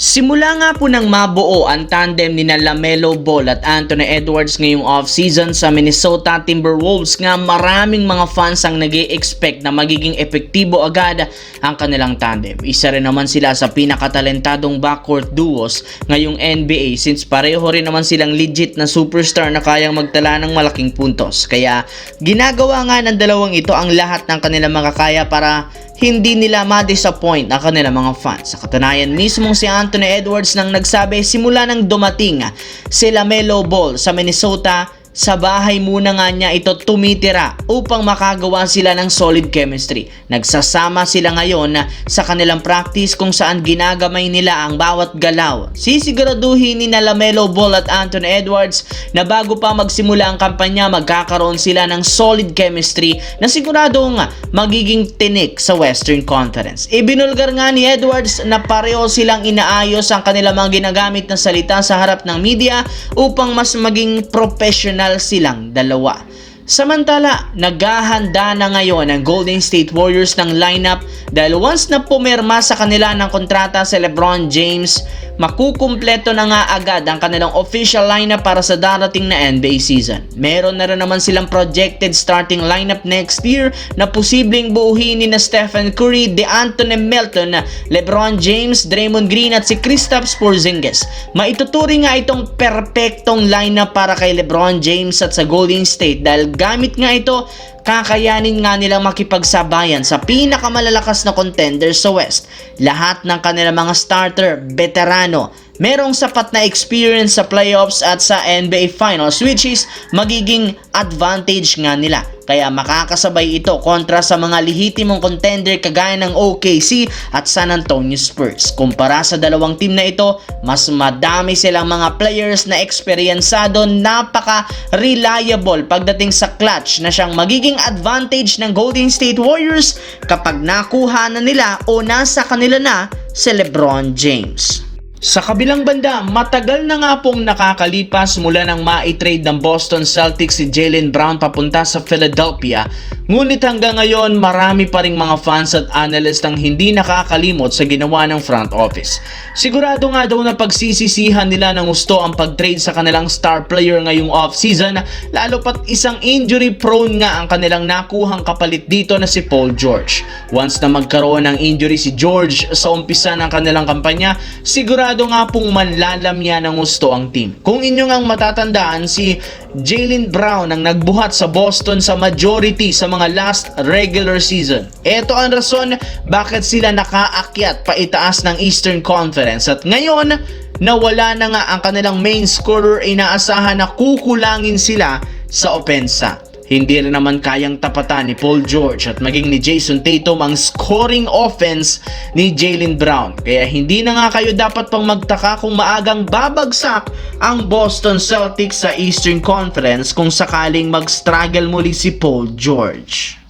Simula nga po nang mabuo ang tandem ni LaMelo Ball at Anthony Edwards ngayong off-season sa Minnesota Timberwolves nga maraming mga fans ang nag-i-expect na magiging epektibo agad ang kanilang tandem. Isa rin naman sila sa pinakatalentadong backcourt duos ngayong NBA since pareho rin naman silang legit na superstar na kayang magtala ng malaking puntos. Kaya ginagawa nga ng dalawang ito ang lahat ng kanilang makakaya para hindi nila ma-disappoint ang kanilang mga fans. Sa katunayan, mismong si Anthony Edwards nang nagsabi simula nang dumating si LaMelo Ball sa Minnesota, sa bahay muna nga niya ito tumitira upang makagawa sila ng solid chemistry. Nagsasama sila ngayon sa kanilang practice kung saan ginagamay nila ang bawat galaw. Sisiguraduhin ni LaMelo Ball at Anthony Edwards na bago pa magsimula ang kampanya, magkakaroon sila ng solid chemistry na siguradong magiging tinik sa Western Conference. Ibinulgar nga ni Edwards na pareho silang inaayos ang kanilang mga ginagamit na salita sa harap ng media upang mas maging professional silang dalawa. Samantala, naghahanda na ngayon ang Golden State Warriors ng lineup dahil once na pumirma sa kanila ng kontrata si LeBron James, makukumpleto na nga agad ang kanilang official lineup para sa darating na NBA season. Meron na rin naman silang projected starting lineup next year na posibleng buuhin ni Stephen Curry, DeAnthony Melton, LeBron James, Draymond Green at si Kristaps Porzingis. Maituturing nga itong perpektong lineup para kay LeBron James at sa Golden State dahil gamit nga ito, kakayanin nga nilang makipagsabayan sa pinakamalalakas na contenders sa West. Lahat ng kanilang mga starter, veterano, merong sapat na experience sa playoffs at sa NBA Finals, which is magiging advantage nga nila. Kaya makakasabay ito kontra sa mga lehitimong contender kagaya ng OKC at San Antonio Spurs. Kumpara sa dalawang team na ito, mas madami silang mga players na eksperyensado, napaka-reliable pagdating sa clutch na siyang magiging advantage ng Golden State Warriors kapag nakuha na nila o nasa kanila na si LeBron James. Sa kabilang banda, matagal na nga pong nakakalipas mula nang ma-trade ng Boston Celtics si Jaylen Brown papunta sa Philadelphia. Ngunit hanggang ngayon, marami pa ring mga fans at analyst ang hindi nakakalimot sa ginawa ng front office. Sigurado nga daw na pagsisisihan nila ng gusto ang pag-trade sa kanilang star player ngayong off-season, lalo pat isang injury prone nga ang kanilang nakuhang kapalit dito na si Paul George. Once na magkaroon ng injury si George sa umpisa ng kanilang kampanya, sigurado nga pong manlalamya ng gusto ang team. Kung inyong ang matatandaan, si Jaylen Brown ang nagbuhat sa Boston sa majority sa mga last regular season. Ito ang rason bakit sila nakaakyat paitaas ng Eastern Conference at ngayon nawala na nga ang kanilang main scorer, inaasahan na kukulangin sila sa opensa. Hindi rin naman kayang tapatan ni Paul George at maging ni Jason Tatum ang scoring offense ni Jaylen Brown. Kaya hindi na nga kayo dapat pang magtaka kung maagang babagsak ang Boston Celtics sa Eastern Conference kung sakaling mag-struggle muli si Paul George.